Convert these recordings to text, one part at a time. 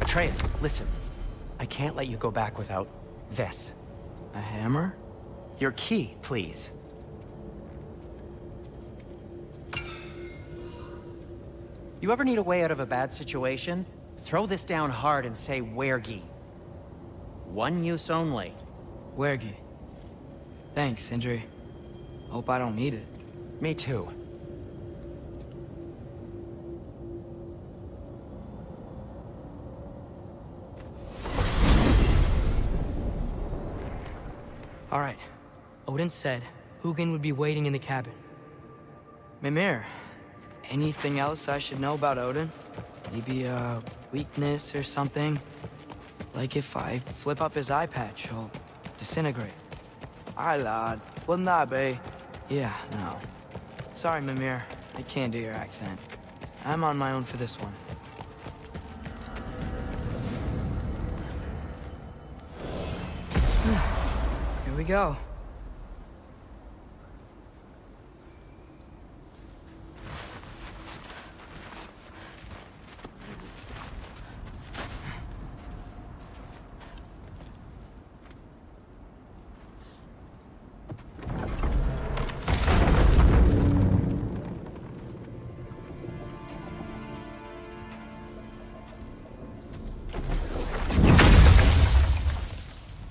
Atreus, listen. I can't let you go back without this. A hammer? Your key, please. You ever need a way out of a bad situation? Throw this down hard and say wergi. One use only. Wergi. Thanks, Sindri. Hope I don't need it. Me too. All right. Odin said Hugin would be waiting in the cabin. Mimir, anything else I should know about Odin? Maybe a weakness or something? Like if I flip up his eye patch, he'll disintegrate. Aye, lad. Wouldn't that be? Yeah, no. Sorry, Mimir. I can't do your accent. I'm on my own for this one. Here we go.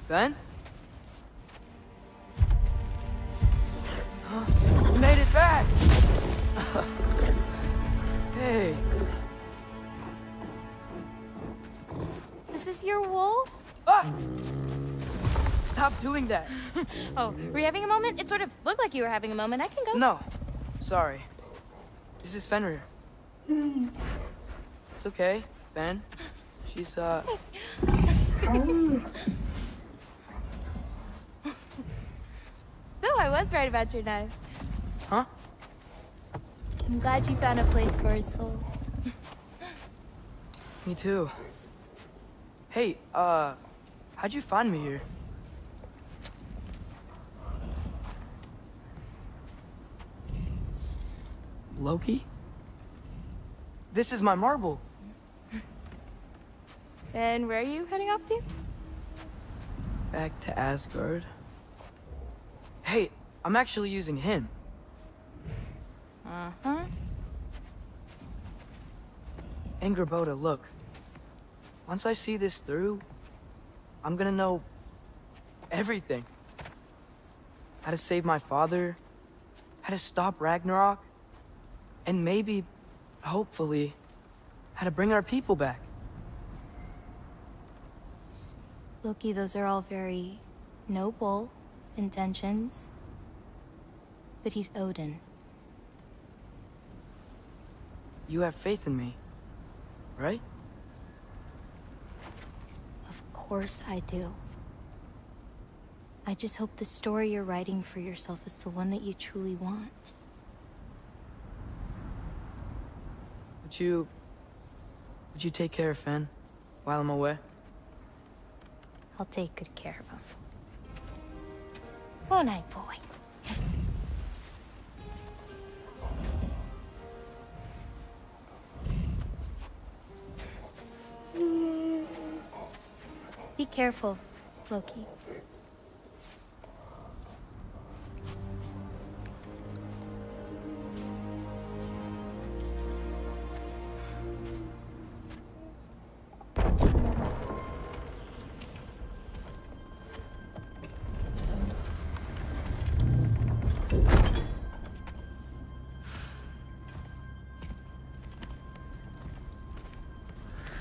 Ben? You made it back! Hey. This is your wolf? Ah! Stop doing that. Oh, were you having a moment? It sort of looked like you were having a moment. I can go. No. Sorry. This is Fenrir. It's okay, Ben. She's, So I was right about your knife. Huh? I'm glad you found a place for his soul. Me too. Hey, how'd you find me here? Loki? This is my marble. And where are you heading off to? Back to Asgard. Hey, I'm actually using him. Uh-huh. Angerboda, look. Once I see this through, I'm gonna know everything. How to save my father, how to stop Ragnarok, and maybe, hopefully, how to bring our people back. Loki, those are all very noble intentions. But he's Odin. You have faith in me, right? Of course I do. I just hope the story you're writing for yourself is the one that you truly want. Would you take care of Fen while I'm away? I'll take good care of him. Won't I, boy? Be careful, Loki.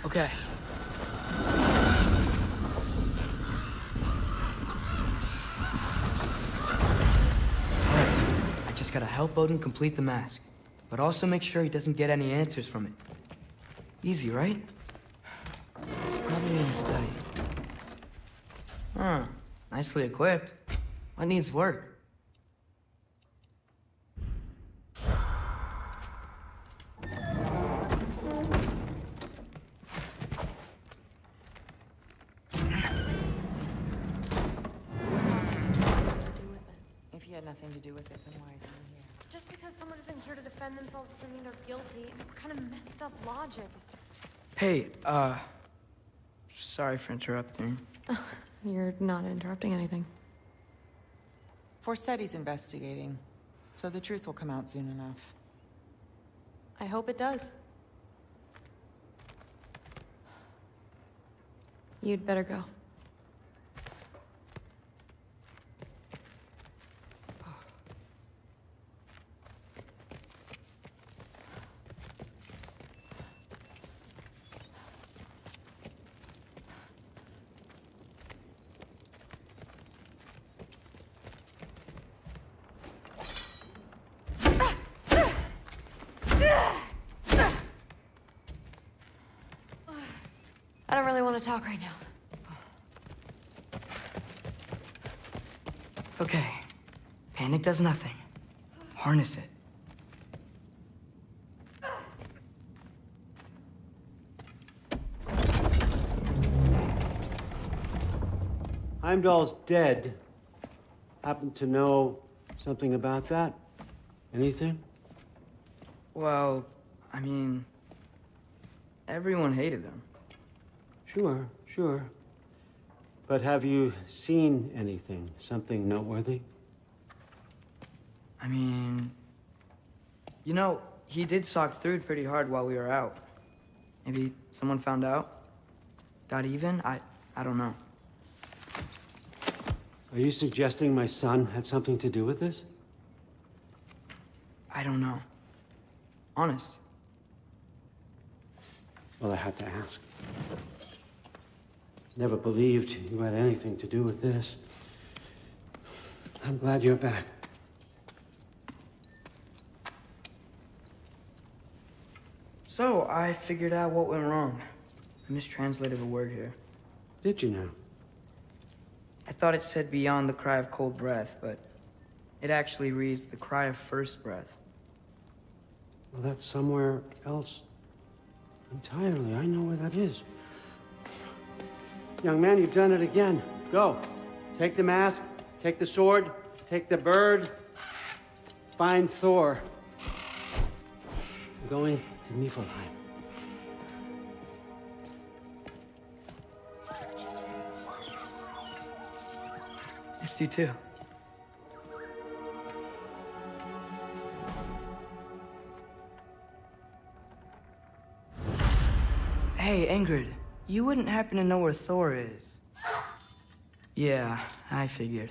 Okay. I just gotta help Odin complete the mask, but also make sure he doesn't get any answers from it. Easy, right? It's probably in the study. Huh. Nicely equipped. What needs work? nothing to do with it, then why is he here? Just because someone isn't here to defend themselves doesn't mean they're guilty. What kind of messed up logic is Hey, sorry for interrupting. You're not interrupting anything. Forssetti's investigating, so the truth will come out soon enough. I hope it does. You'd better go. I don't really want to talk right now. Okay. Panic does nothing. Harness it. Heimdall's dead. Happen to know something about that? Anything? Well, I mean, everyone hated him. Sure, sure. But have you seen anything? Something noteworthy? I mean, you know, he did sock through it pretty hard while we were out. Maybe someone found out? Got even? I don't know. Are you suggesting my son had something to do with this? I don't know. Honest. Well, I had to ask. Never believed you had anything to do with this. I'm glad you're back. So, I figured out what went wrong. I mistranslated a word here. Did you now? I thought it said beyond the cry of cold breath, but it actually reads the cry of first breath. Well, that's somewhere else entirely. I know where that is. Young man, you've done it again. Go. Take the mask, take the sword, take the bird. Find Thor. I'm going to Niflheim. Missed you too. Hey, Ingrid, you wouldn't happen to know where Thor is? Yeah, I figured.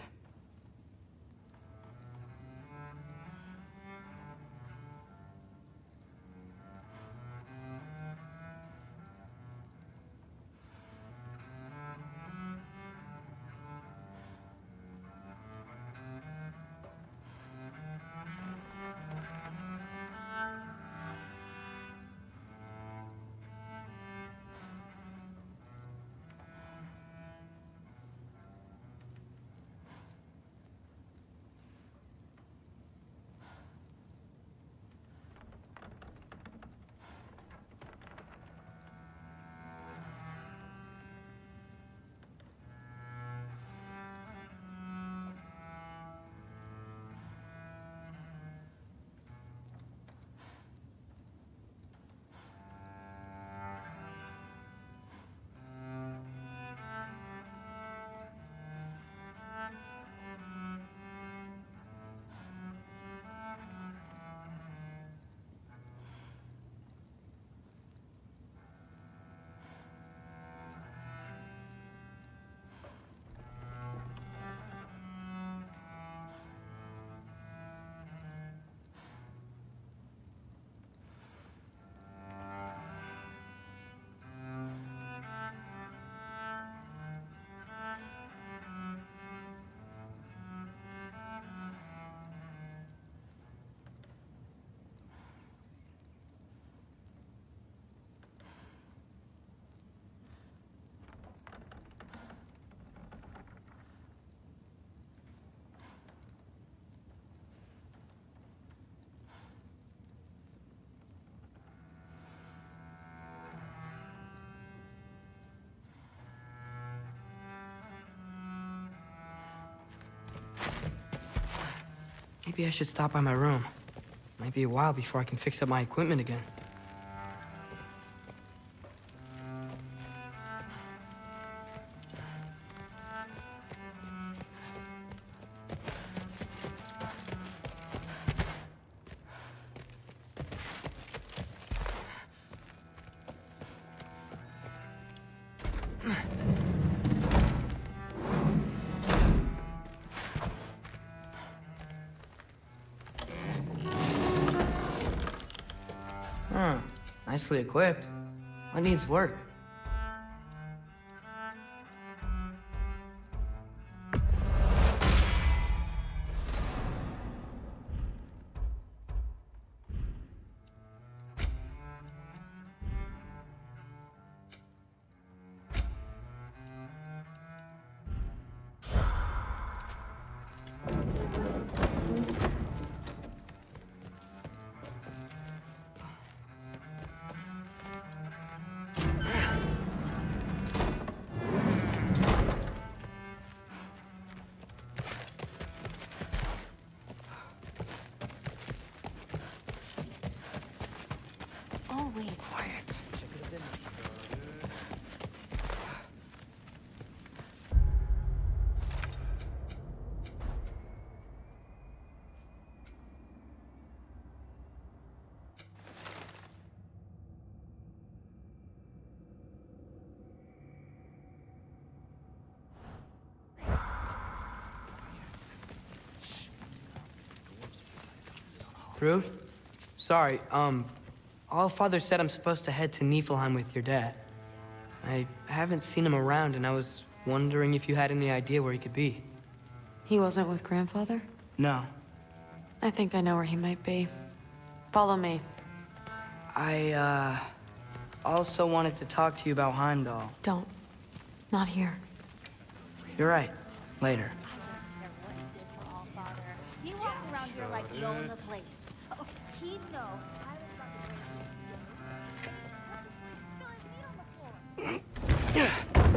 Maybe I should stop by my room. Might be a while before I can fix up my equipment again. Nicely equipped. What needs work? Always. Quiet. Rude? Sorry, Allfather said I'm supposed to head to Niflheim with your dad. I haven't seen him around, and I was wondering if you had any idea where he could be. He wasn't with Grandfather? No. I think I know where he might be. Follow me. I, also wanted to talk to you about Heimdall. Don't. Not here. You're right. Later. He walked around here like he owned the place. Oh, he'd know. I was about to break his feet on the floor.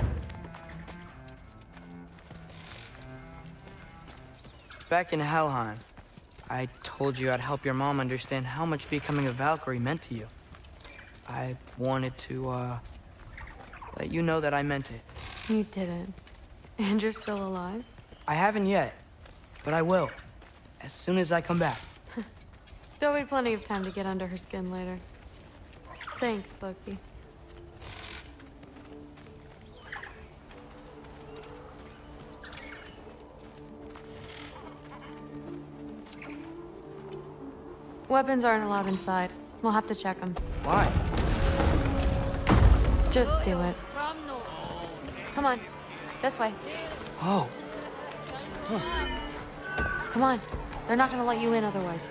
Back in Helheim, I told you I'd help your mom understand how much becoming a Valkyrie meant to you. I wanted to, let you know that I meant it. You didn't. And you're still alive? I haven't yet, but I will. As soon as I come back. There'll be plenty of time to get under her skin later. Thanks, Loki. Weapons aren't allowed inside. We'll have to check them. Why? Just do it. Come on. This way. Oh. Come on. They're not gonna let you in otherwise.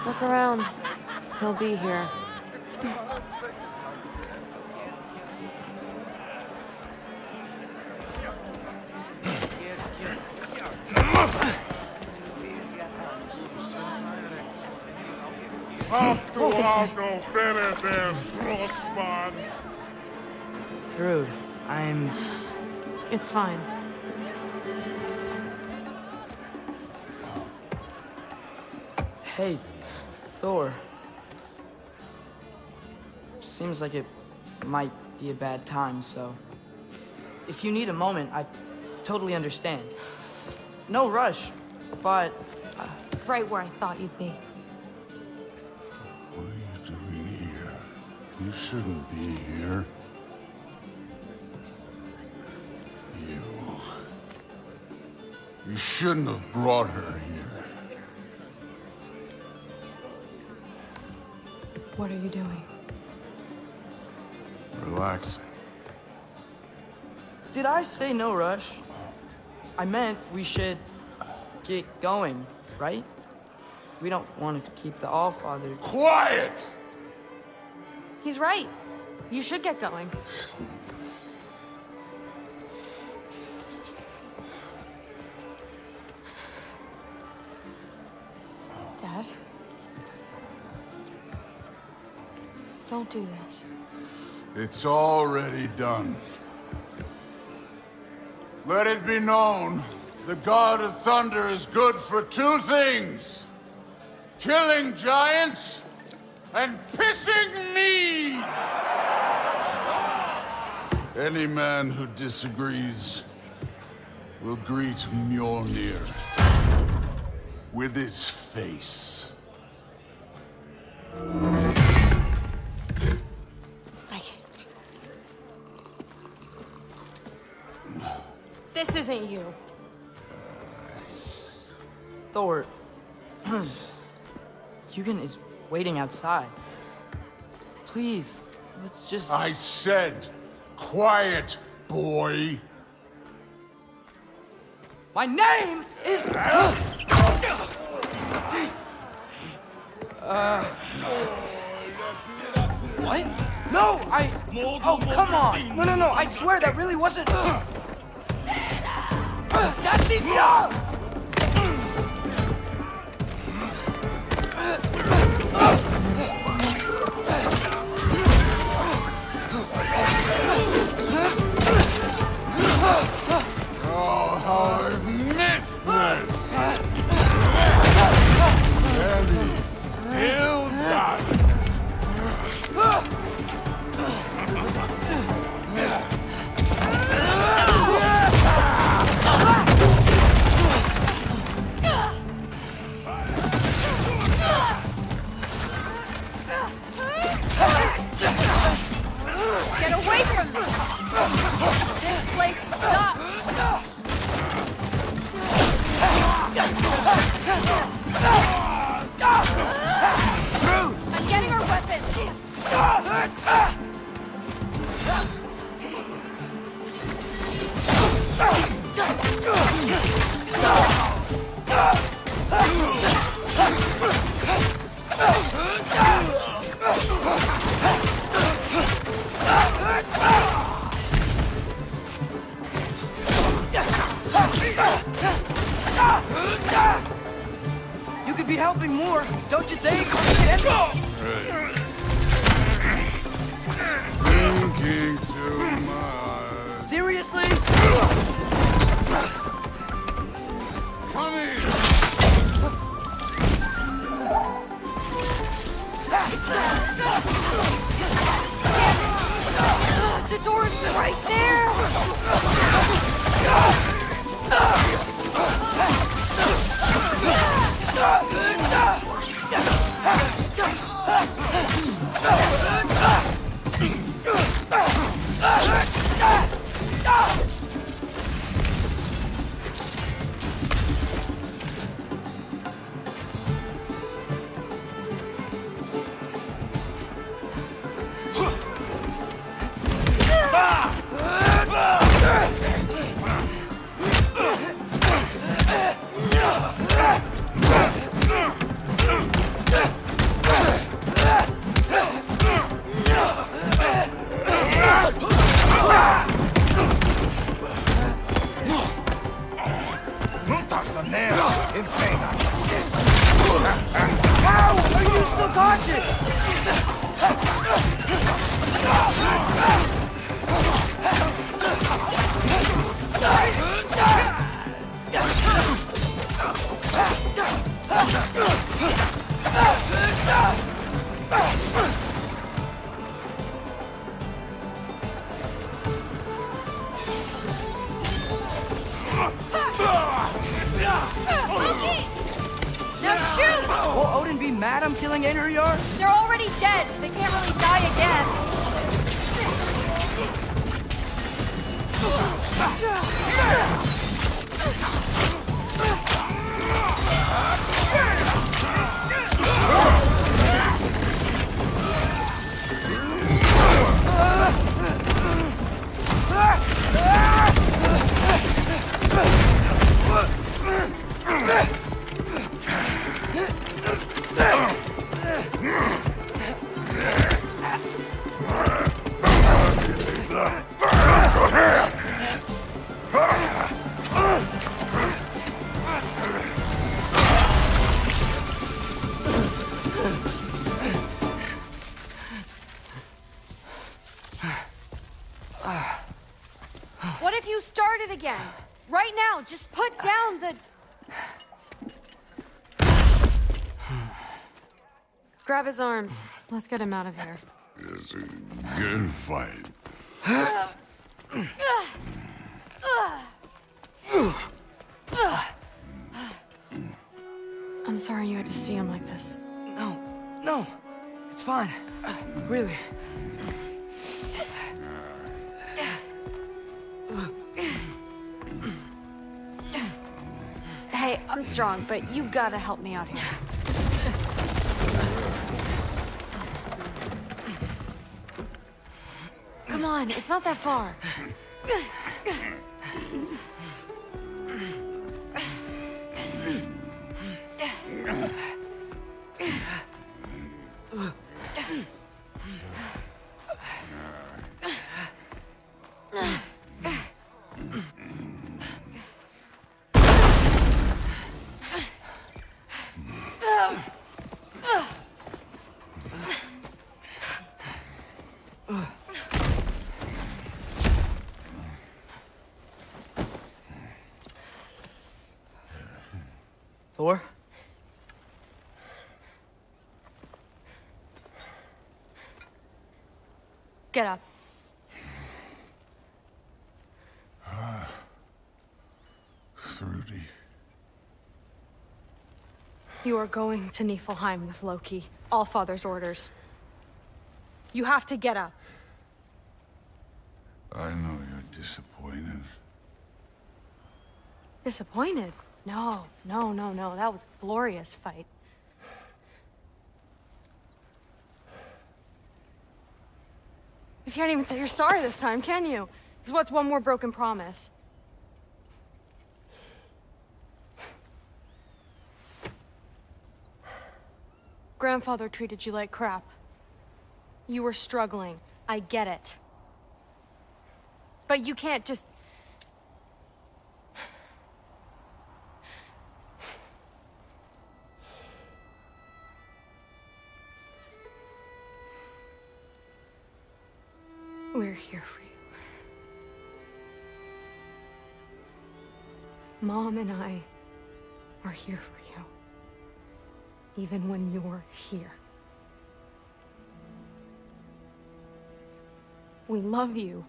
Look around. He'll be here. Hast du auch noch den Frostmann? Thrud, I'm... It's fine. Hey, Thor. Seems like it might be a bad time, so... If you need a moment, I totally understand. No rush, but... Right where I thought you'd be. What are you doing here? You shouldn't be here. You shouldn't have brought her here. What are you doing? Relaxing. Did I say no rush? I meant we should get going, right? We don't want to keep the Allfather... Quiet! He's right. You should get going. Dad? Don't do this. It's already done. Let it be known, the God of Thunder is good for two things. Killing giants and pissing me! Any man who disagrees will greet Mjolnir with its face. This isn't you. Thor. Hugin is waiting outside. Please, let's just... I said, quiet, boy. My name is... What? No, Oh, come on! No, I swear that really wasn't... That's enough! Oh, how I've missed this! And he's still got it. Get away from me! This place sucks! I'm getting our weapons! You could be helping more, don't you think? Thinking too much. Seriously? Come here. The door's right there! How are you still conscious? Now shoot! Will Odin be mad I'm killing Einherjar? They're already dead. They can't really die again. again. Right now, just put down the... Grab his arms. Let's get him out of here. It's a good fight. I'm sorry you had to see him like this. No, it's fine. Really. Hey, I'm strong, but you gotta help me out here. Come on, it's not that far. Thor? Get up. Thrudy. You are going to Niflheim with Loki. Allfather's orders. You have to get up. I know you're disappointed. Disappointed? No. That was a glorious fight. You can't even say you're sorry this time, can you? Because what's one more broken promise? Grandfather treated you like crap. You were struggling. I get it. But you can't just... We're here for you. Mom and I are here for you. Even when you're here. We love you.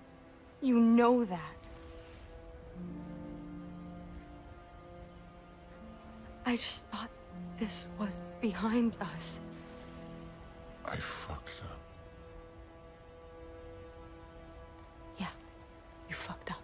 You know that. I just thought this was behind us. I fucked up. Yeah, you fucked up.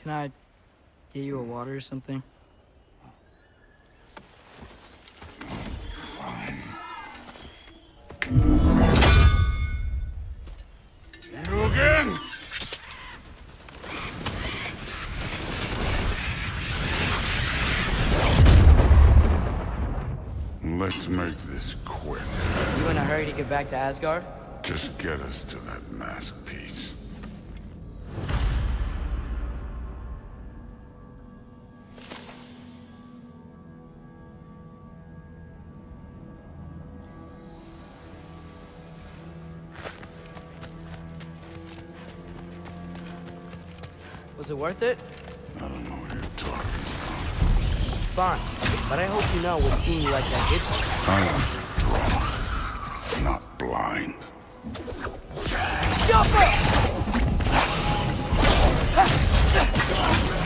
Can I get you a water or something? Fine. You again? Let's make this quick. You in a hurry to get back to Asgard? Just get us to that mask piece. Was it worth it? I don't know what you're talking Fine, but I hope you know what seeing you like that did to you. about. I'm not blind.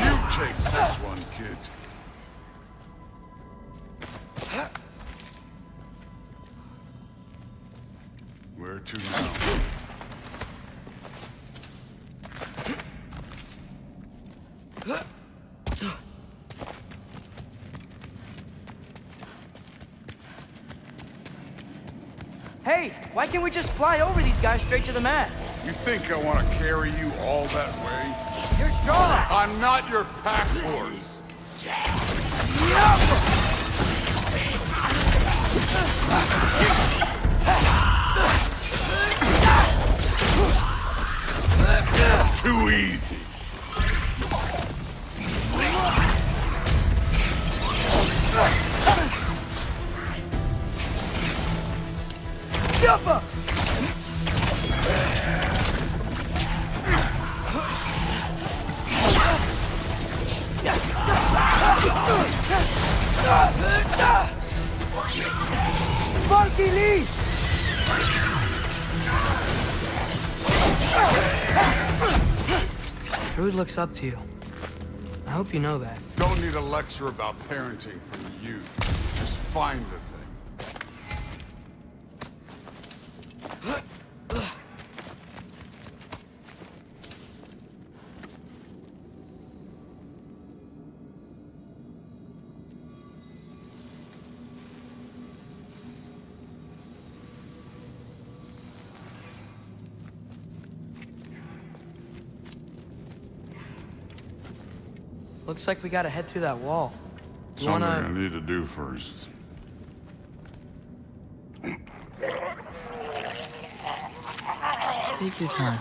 You take this one, kid. Where to now? Hey, why can't we just fly over these guys straight to the mat? You think I want to carry you all that way? You're strong! I'm not your pack horse. Too easy. Jumper! Funky Lee! Rude looks up to you. I hope you know that. Don't need a lecture about parenting from you. Just find the thing. Looks like we gotta head through that wall. You Something wanna... I need to do first. Take your time.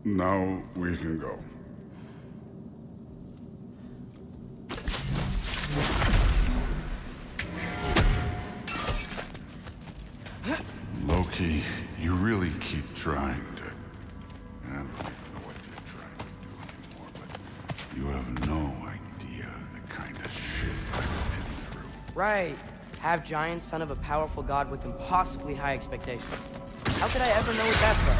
Now we can go. Loki, you really keep trying to... I don't even know what you're trying to do anymore, but you have no idea the kind of shit I've been through. Right. Half giant, son of a powerful god with impossibly high expectations. How could I ever know what that's like?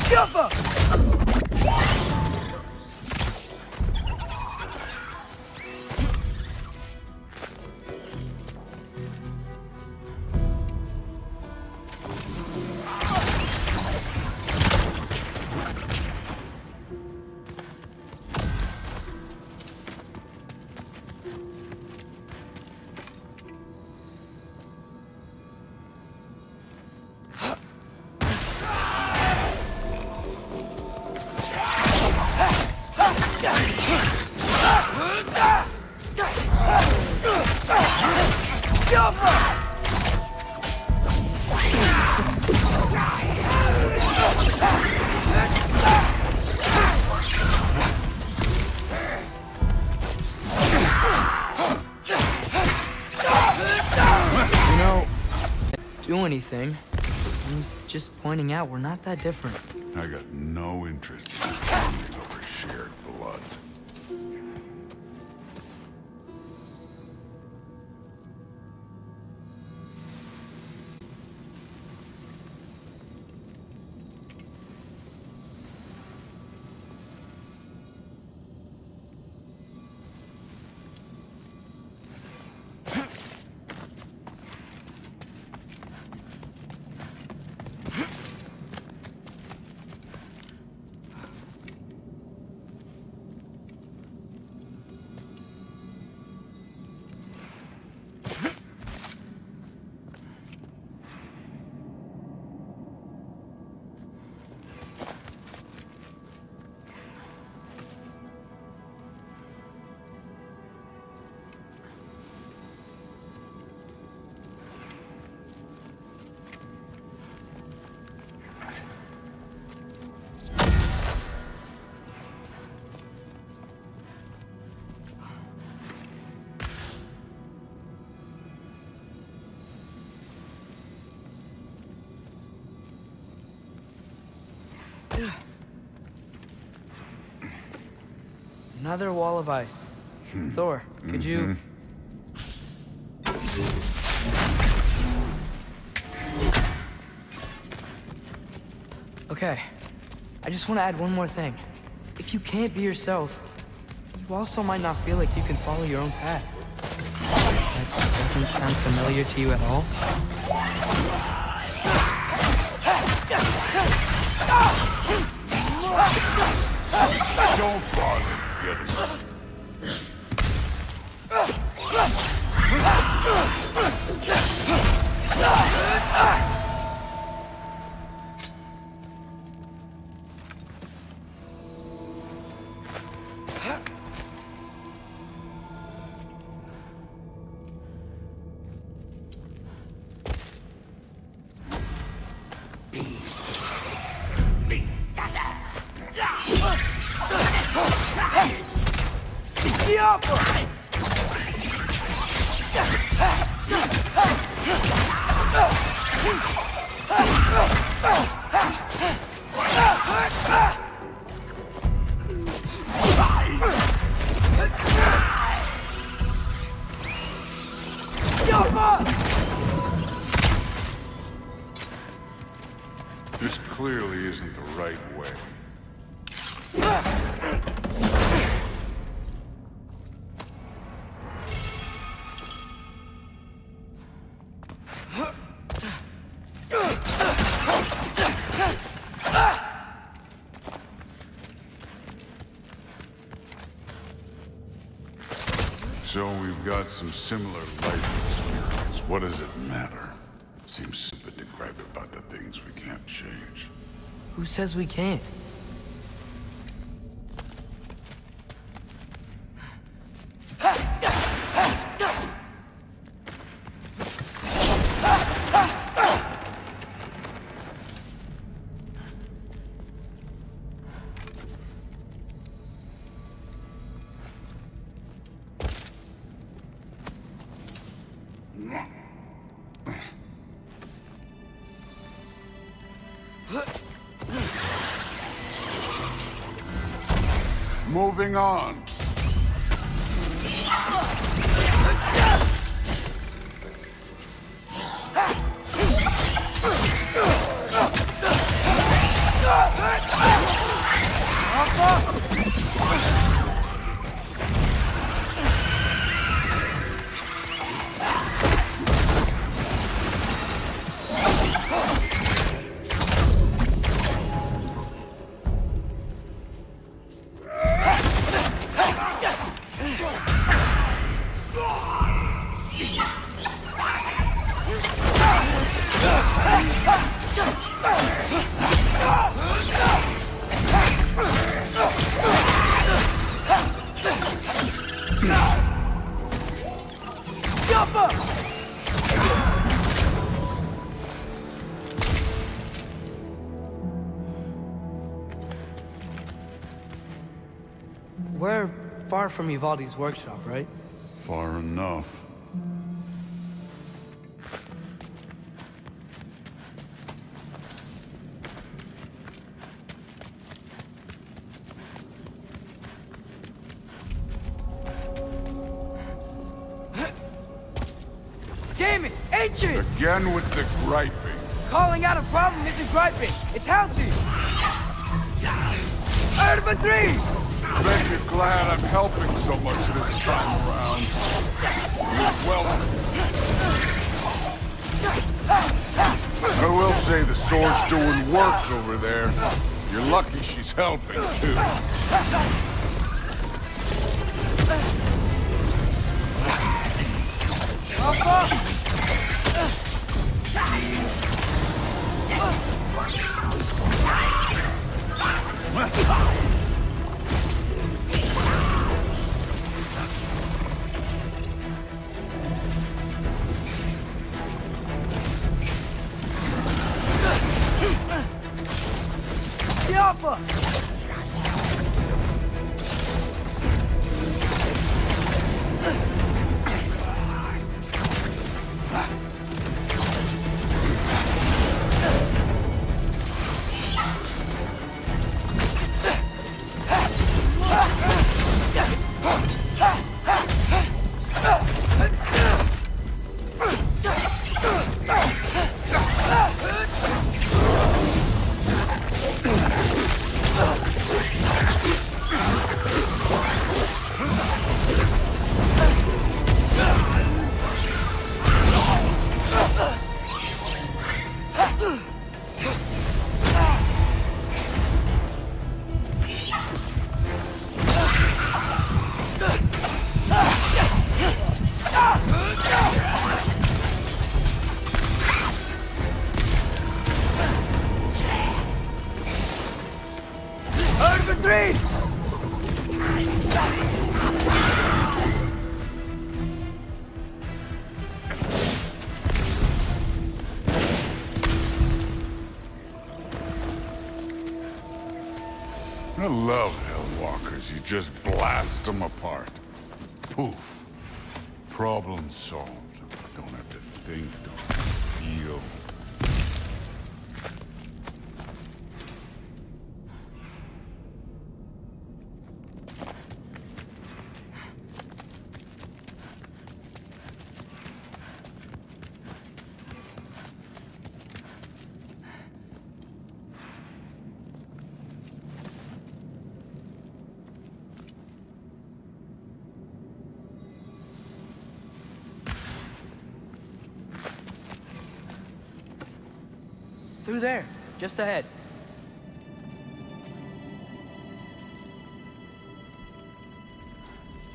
Jumper! Do anything. I'm just pointing out we're not that different. I got no interest in standing over shared blood. Another wall of ice. Thor, could you... Okay, I just want to add one more thing. If you can't be yourself, you also might not feel like you can follow your own path. That doesn't sound familiar to you at all? Don't bother getting This clearly isn't the right way. So we've got some similar life experience. What does it matter? Seems stupid to gripe about the things we can't change. Who says we can't? Moving on. We're far from Uvalde's workshop, right? Far enough. Damn it! Ancient! Again with the griping. Calling out a problem isn't griping. It's healthy. Infantry! Bet you're glad I'm helping so much this time around. You're welcome. I will say the sword's doing work over there. You're lucky she's helping, too. I love Hellwalkers. You just blast them apart. Poof. Problem solved. Don't have to think, don't feel. Through there, just ahead.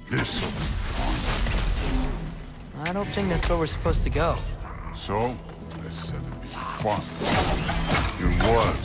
This'll be fun. I don't think that's where we're supposed to go. So, I said it'd be fun. It was.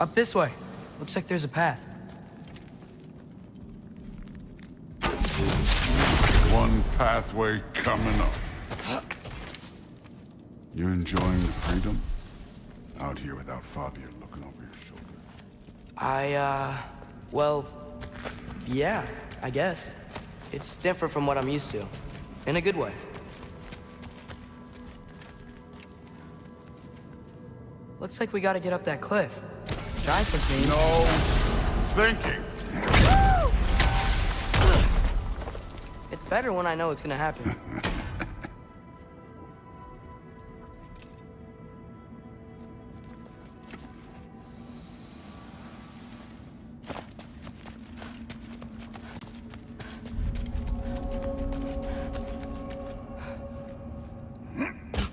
Up this way. Looks like there's a path. One pathway coming up. You enjoying the freedom? Out here without Fabio looking over your shoulder. Well, yeah, I guess. It's different from what I'm used to. In a good way. Looks like we gotta get up that cliff. Giants with me. No thinking. It's better when I know it's gonna happen.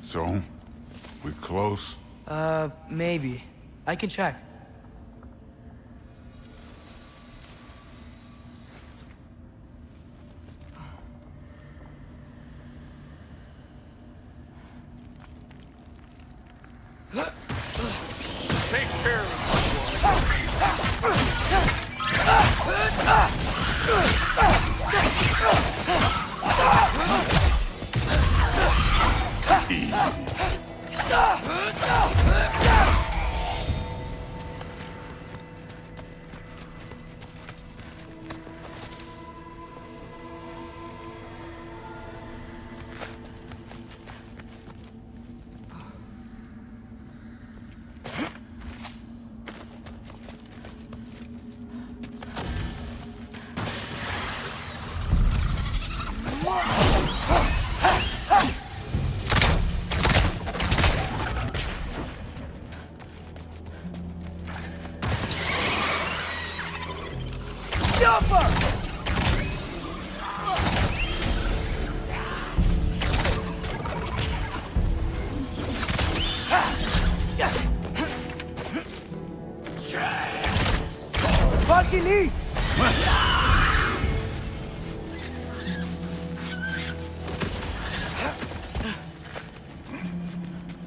So, we close? Maybe. I can check. Take care of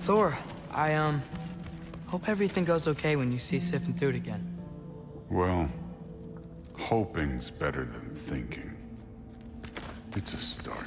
Thor, I hope everything goes okay when you see Sifting through it again. Well, hoping's better than thinking. It's a start.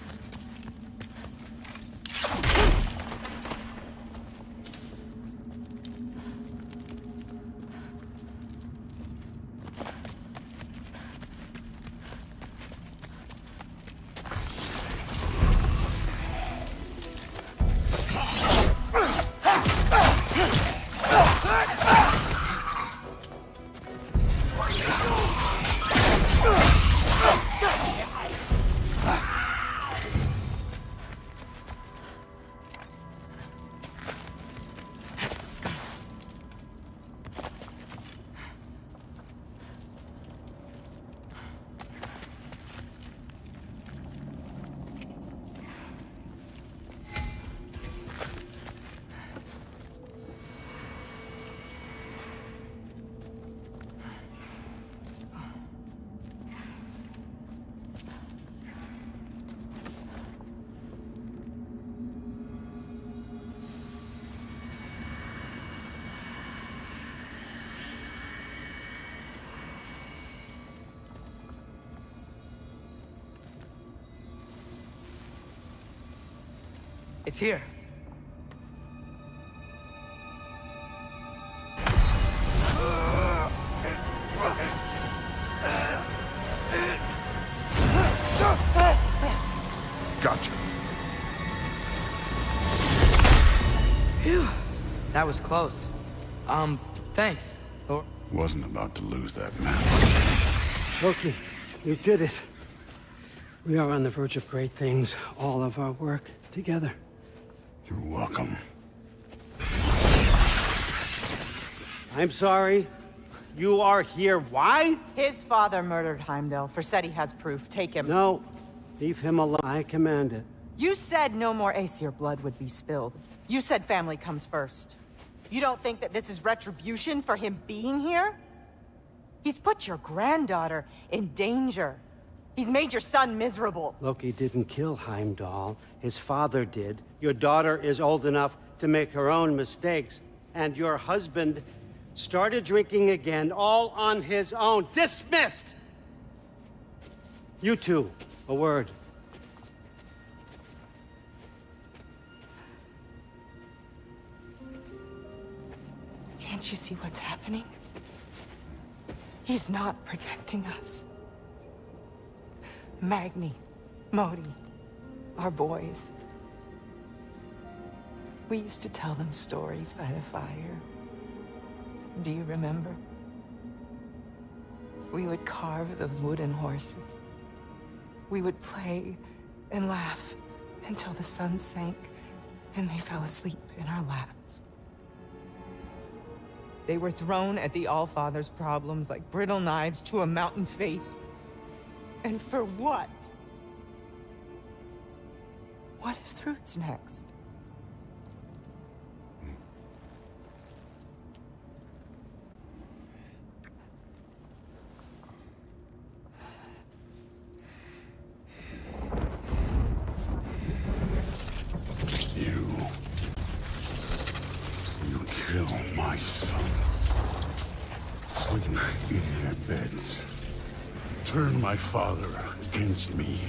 It's here. Gotcha. Phew. That was close. Thanks. Or Wasn't about to lose that match. Loki, you did it. We are on the verge of great things. All of our work together. You're welcome. I'm sorry. You are here. Why? His father murdered Heimdall. Forseti has proof. Take him. No. Leave him alone. I command it. You said no more Aesir blood would be spilled. You said family comes first. You don't think that this is retribution for him being here? He's put your granddaughter in danger. He's made your son miserable. Loki didn't kill Heimdall. His father did. Your daughter is old enough to make her own mistakes. And your husband started drinking again, all on his own. Dismissed! You two, a word. Can't you see what's happening? He's not protecting us. Magni, Modi, our boys. We used to tell them stories by the fire. Do you remember? We would carve those wooden horses. We would play and laugh until the sun sank and they fell asleep in our laps. They were thrown at the Allfather's problems like brittle knives to a mountain face. And for what? What if Thrud's next? You kill my sons. Sleep in their beds. Turn my father against me.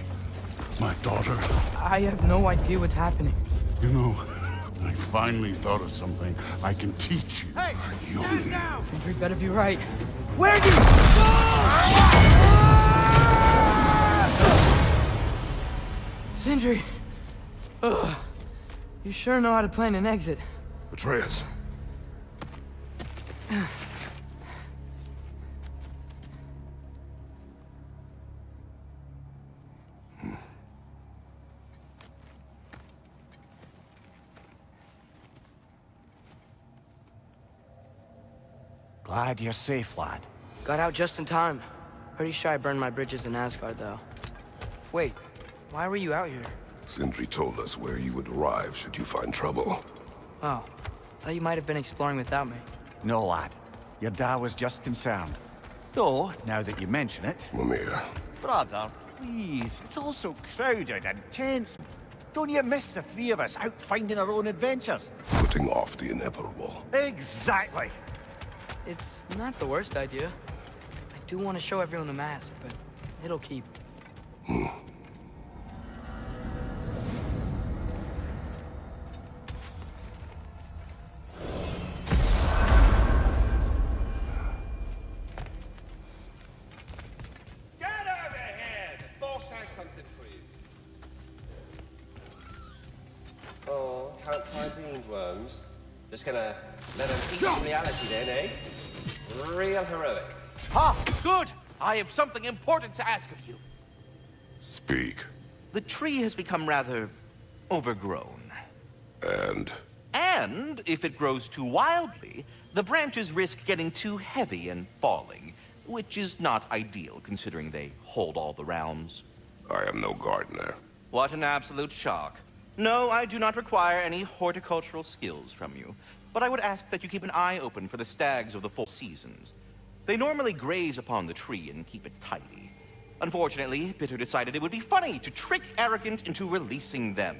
My daughter. I have no idea what's happening. You know, I finally thought of something I can teach you. Hey! Stand down! Sentry better be right. Where'd you... Sindri! Ugh. You sure know how to plan an exit. Atreus. Glad you're safe, lad. Got out just in time. Pretty sure I burned my bridges in Asgard, though. Wait, why were you out here? Sindri told us where you would arrive should you find trouble. Oh, thought you might have been exploring without me. No, lad. Your dad was just concerned. Though, now that you mention it... Mimir. Brother, please. It's all so crowded and tense. Don't you miss the three of us out finding our own adventures? Putting off the inevitable. Exactly. It's not the worst idea. I do want to show everyone the mask, but it'll keep. Oh, can't find bean worms. Just gonna let them eat in reality then, eh? Real heroic. Ah, good! I have something important to ask of you. Speak. The tree has become rather overgrown. And if it grows too wildly, the branches risk getting too heavy and falling, which is not ideal considering they hold all the realms. I am no gardener. What an absolute shock. No, I do not require any horticultural skills from you, but I would ask that you keep an eye open for the stags of the 4 seasons. They normally graze upon the tree and keep it tidy. Unfortunately, Bitter decided it would be funny to trick Arrogant into releasing them.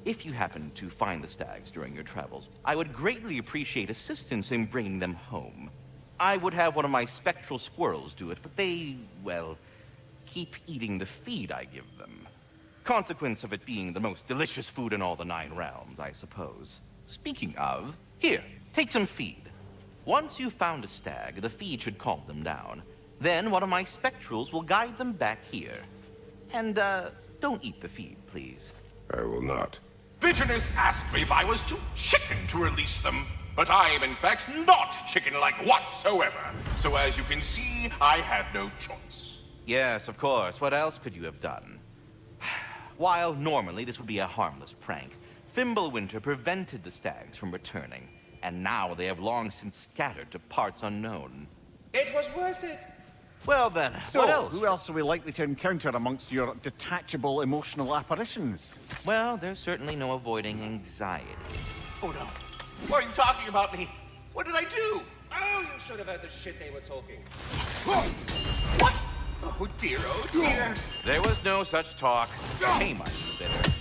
If you happen to find the stags during your travels, I would greatly appreciate assistance in bringing them home. I would have one of my spectral squirrels do it, but they, well, keep eating the feed I give them. Consequence of it being the most delicious food in all the 9 realms, I suppose. Speaking of, here, take some feed. Once you've found a stag, the feed should calm them down. Then one of my spectrals will guide them back here. And, don't eat the feed, please. I will not. Vigilance asked me if I was too chicken to release them, but I am in fact not chicken-like whatsoever. So as you can see, I had no choice. Yes, of course. What else could you have done? While normally this would be a harmless prank, Fimbulwinter prevented the stags from returning, and now they have long since scattered to parts unknown. It was worth it. Well then, So, what else? who else are we likely to encounter amongst your detachable emotional apparitions? Well, there's certainly no avoiding anxiety. Oh no. What are you talking about me? What did I do? Oh, you should have heard the shit they were talking. What? Oh dear, oh dear. There was no such talk. Hey, my bitter.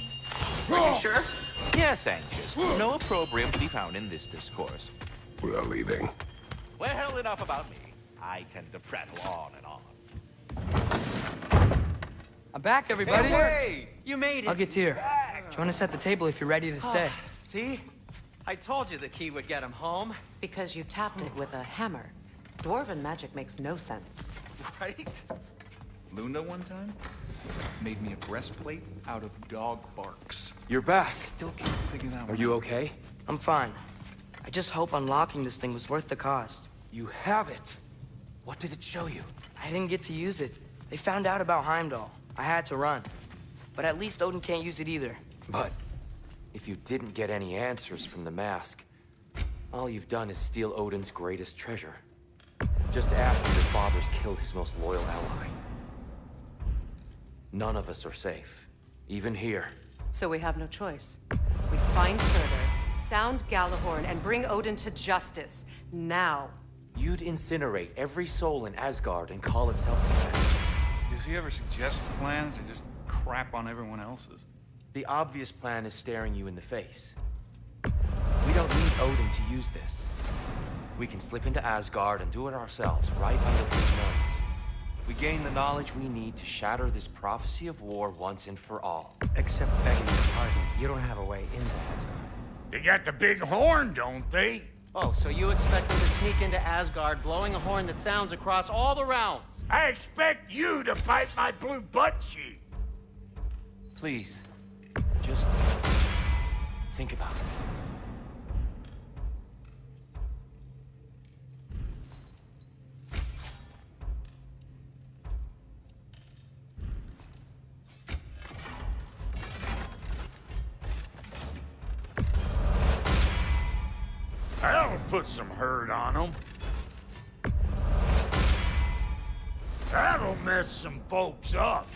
Are you sure? Yes, Anxious. No opprobrium to be found in this discourse. We are leaving. Well, enough about me. I tend to prattle on and on. I'm back, everybody. Hey, you made it. I'll get to you. Join us at the table if you're ready to stay. See? I told you the key would get him home. Because you tapped it with a hammer. Dwarven magic makes no sense. Right? Luna one time made me a breastplate out of dog barks. You're back. Still can't figure that one Are you out. okay? I'm fine. I just hope unlocking this thing was worth the cost. You have it. What did it show you? I didn't get to use it. They found out about Heimdall. I had to run. But at least Odin can't use it either. But if you didn't get any answers from the mask, all you've done is steal Odin's greatest treasure. Just after your father's killed his most loyal ally. None of us are safe. Even here. So we have no choice. We find Surtur, sound Galahorn, and bring Odin to justice. Now. You'd incinerate every soul in Asgard and call it self-defense. Does he ever suggest plans or just crap on everyone else's? The obvious plan is staring you in the face. We don't need Odin to use this. We can slip into Asgard and do it ourselves, right under his nose. We gain the knowledge we need to shatter this prophecy of war once and for all. Except begging your pardon, you don't have a way into Asgard. They got the big horn, don't they? Oh, so you expect them to sneak into Asgard blowing a horn that sounds across all the realms? I expect you to fight my blue butt cheek. Please, just think about it. That'll put some hurt on them. That'll mess some folks up.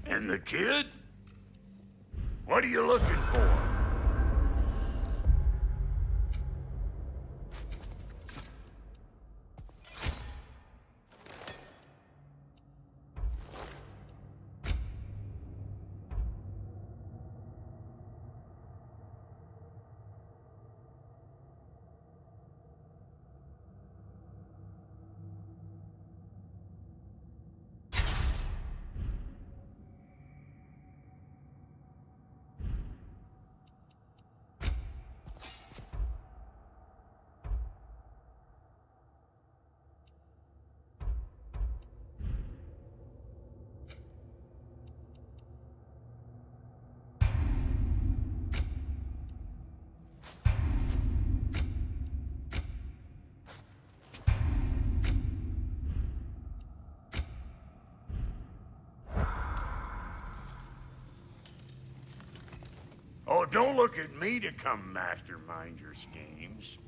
And the kid? What are you looking for? Oh, don't look at me to come mastermind your schemes.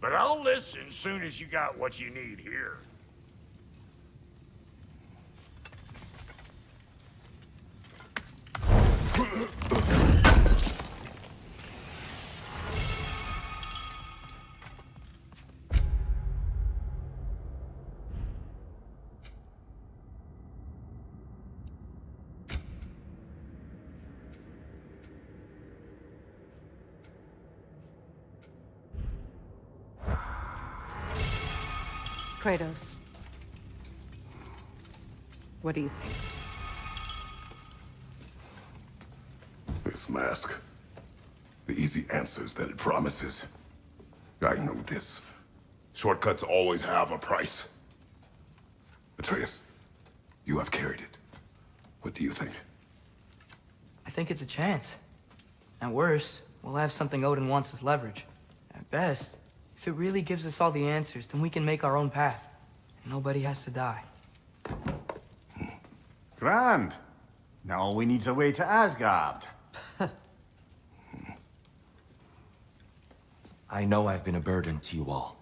But I'll listen soon as you got what you need here. Kratos. What do you think? This mask. The easy answers that it promises. I know this. Shortcuts always have a price. Atreus, you have carried it. What do you think? I think it's a chance. At worst, we'll have something Odin wants as leverage. At best, if it really gives us all the answers, then we can make our own path. And nobody has to die. Grand. Now all we need's a way to Asgard. I know I've been a burden to you all.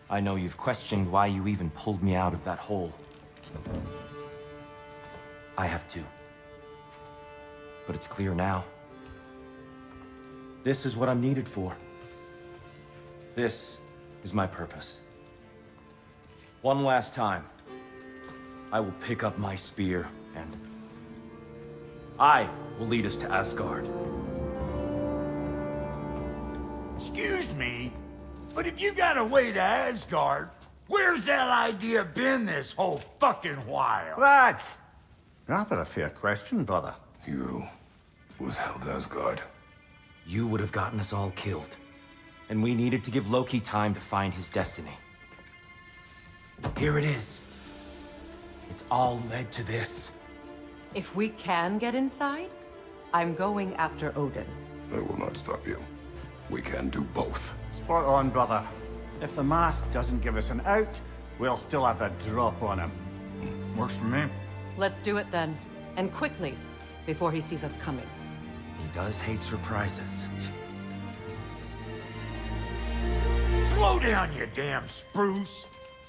I know you've questioned why you even pulled me out of that hole. I have too. But it's clear now. This is what I'm needed for. This is my purpose. One last time, I will pick up my spear and I will lead us to Asgard. Excuse me, but if you got a way to Asgard, where's that idea been this whole fucking while? That's rather a fair question, brother. You withheld Asgard. You would have gotten us all killed. And we needed to give Loki time to find his destiny. Here it is. It's all led to this. If we can get inside, I'm going after Odin. I will not stop you. We can do both. Spot on, brother. If the mask doesn't give us an out, we'll still have the drop on him. Works for me. Let's do it then. And quickly, before he sees us coming. He does hate surprises. Slow down, you damn spruce.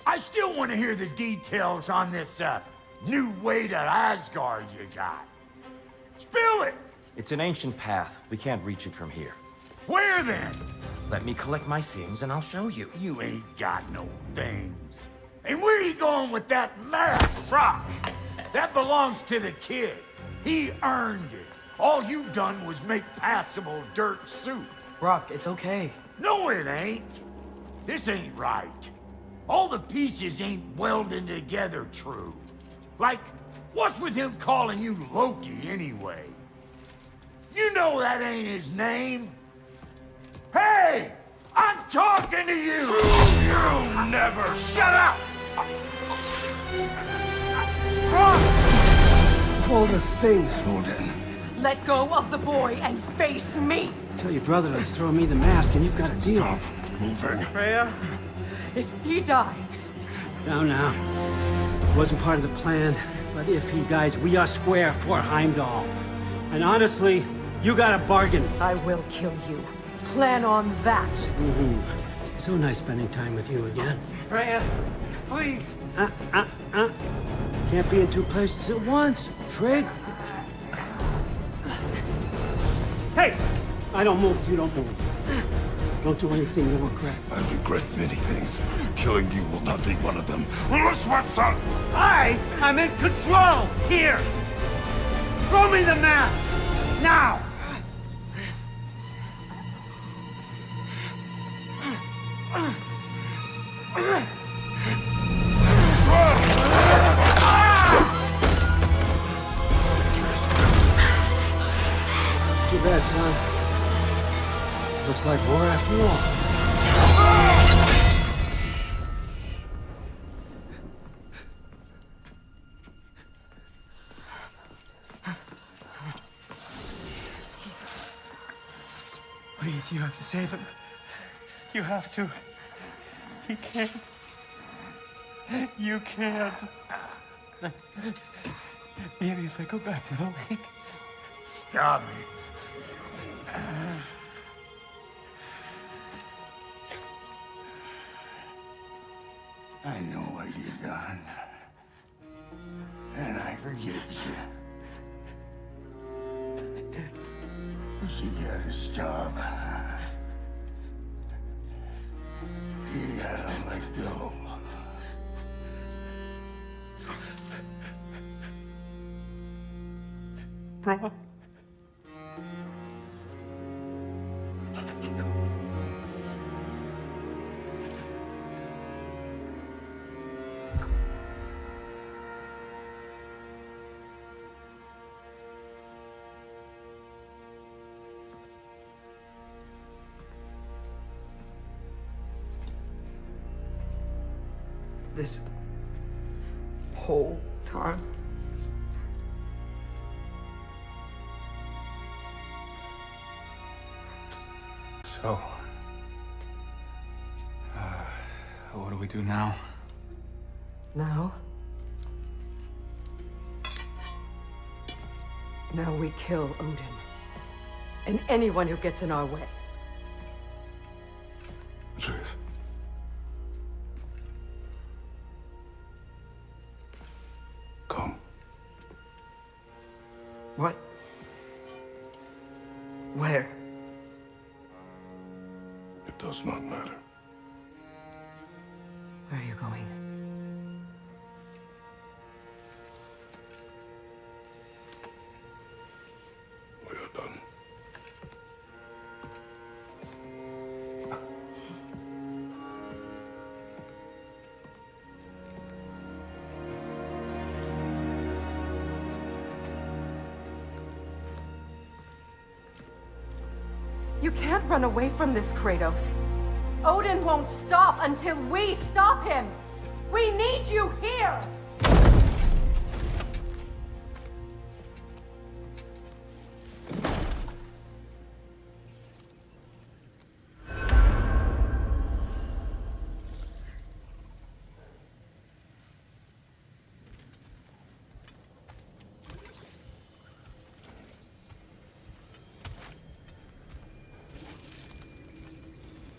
I still want to hear the details on this, new way to Asgard you got. Spill it! It's an ancient path. We can't reach it from here. Where then? Let me collect my things and I'll show you. You ain't got no things. And where are you going with that mask, Brock? That belongs to the kid. He earned it. All you done was make passable dirt soup. Brock, it's okay. No, it ain't. This ain't right. All the pieces ain't welding together true. Like, what's with him calling you Loki anyway? You know that ain't his name. Hey! I'm talking to you! You never shut up! Pull the things, Odin. Let go of the boy and face me! Tell your brother to throw me the mask and you've got a deal. Stop moving. Freya, if he dies... Now. It wasn't part of the plan, but if he dies, we are square for Heimdall. And honestly, you got a bargain. I will kill you. Plan on that. Mm-hmm. So nice spending time with you again. Freya, please. Can't be in two places at once, Frigg. Hey! I don't move, you don't move. Don't do anything you regret. I regret many things. Killing you will not be one of them. I'm in control! Here! Throw me the mask! Now! Too bad, son. Looks like war after all. Please, you have to save him. You have to. He can't. You can't. Maybe if I go back to the lake. Stop me. I know what you've done. And I forgive you. But you gotta stop. You gotta let go. Bro. this whole time? So, what do we do now? Now? Now we kill Odin. And anyone who gets in our way. Truth. Come. What? Where? It does not matter. Where are you going? We are done. You can't run away from this, Kratos. Odin won't stop until we stop him! We need you here!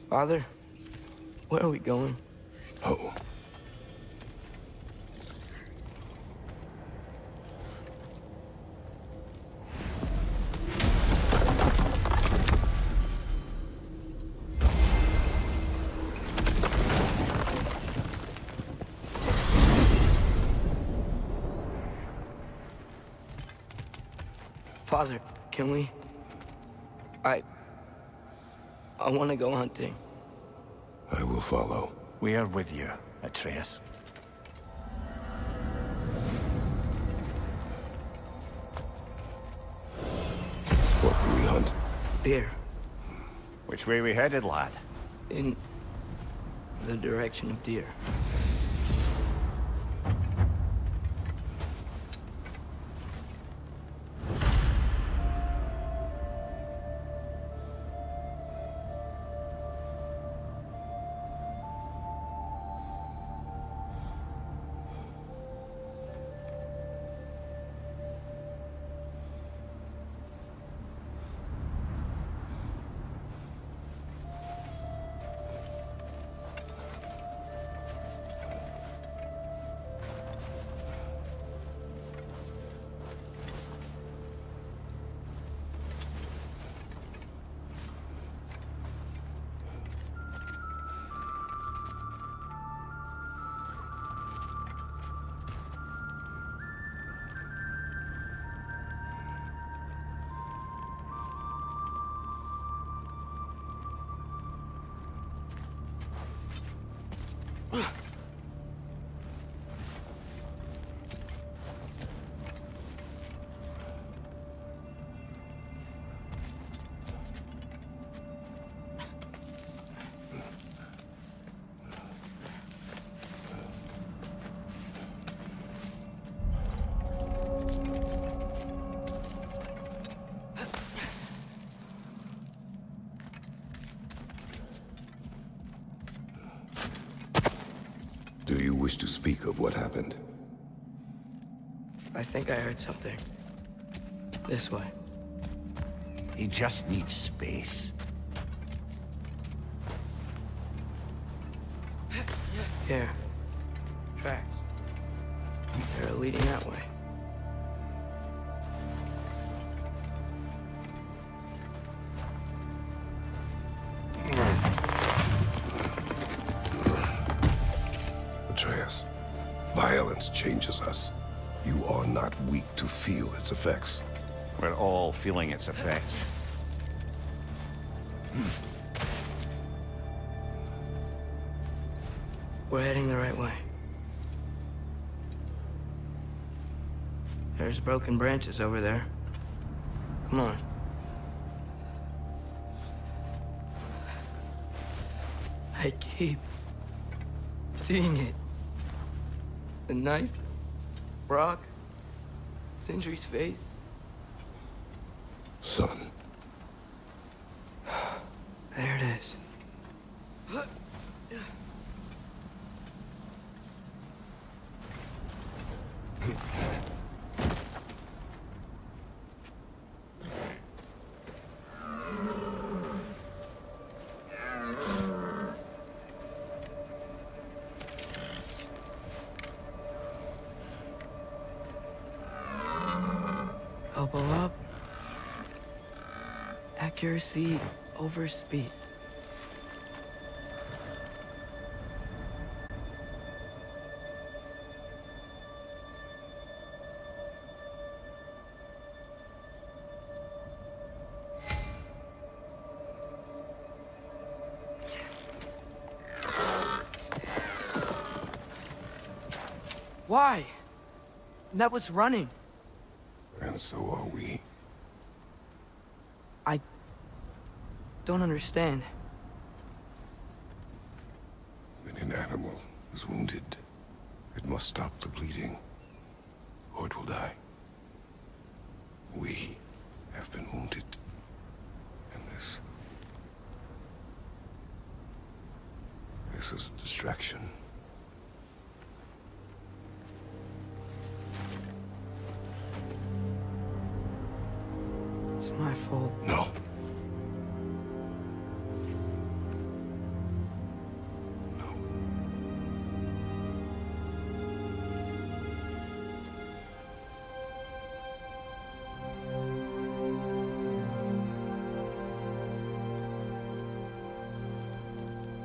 Father, where are we going? Oh. Father, can we? I want to go hunting. I will follow. We are with you, Atreus. What do we hunt? Deer. Which way we headed, lad? In the direction of deer. Do you wish to speak of what happened? I think I heard something. This way. He just needs space. Here. Tracks. They're leading that way. Atreus, violence changes us. You are not weak to feel its effects. We're all feeling its effects. We're heading the right way. There's broken branches over there. Come on. I keep seeing it. The knife, Brock, Sindri's face. Son. There it is. Elbow up. Accuracy over speed. Why? That was running. And so are we. I don't understand. When an animal is wounded, it must stop the bleeding, or it will die. We have been wounded, and this is a distraction. It's my fault. No.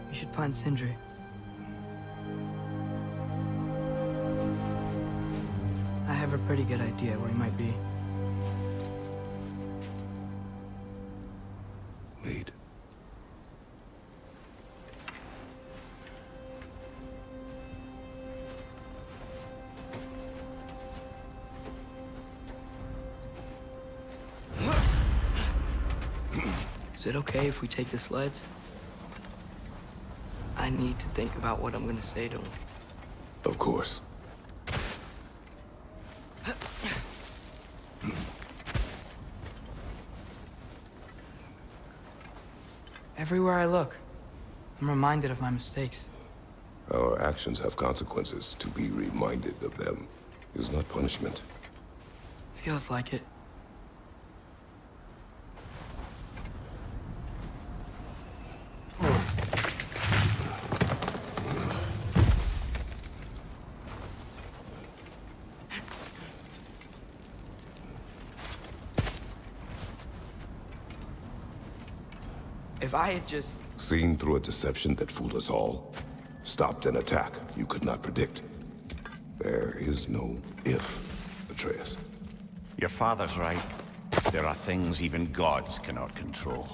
We should find Sindri. I have a pretty good idea where he might be. Lead. Is it okay if we take the sleds? I need to think about what I'm gonna say to him. Of course. Everywhere I look, I'm reminded of my mistakes. Our actions have consequences. To be reminded of them is not punishment. Feels like it. If I had just... Seen through a deception that fooled us all. Stopped an attack you could not predict. There is no if, Atreus. Your father's right. There are things even gods cannot control.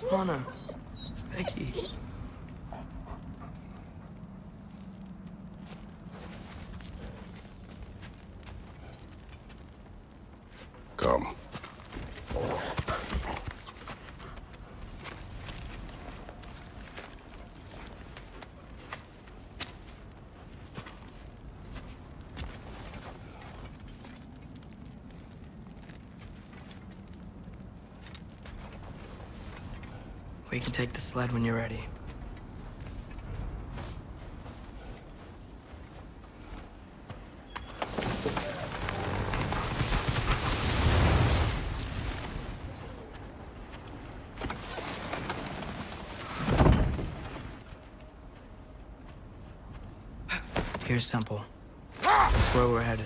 Swana, it's Becky. Come. We can take the sled when you're ready. Here's Temple. That's where we're headed.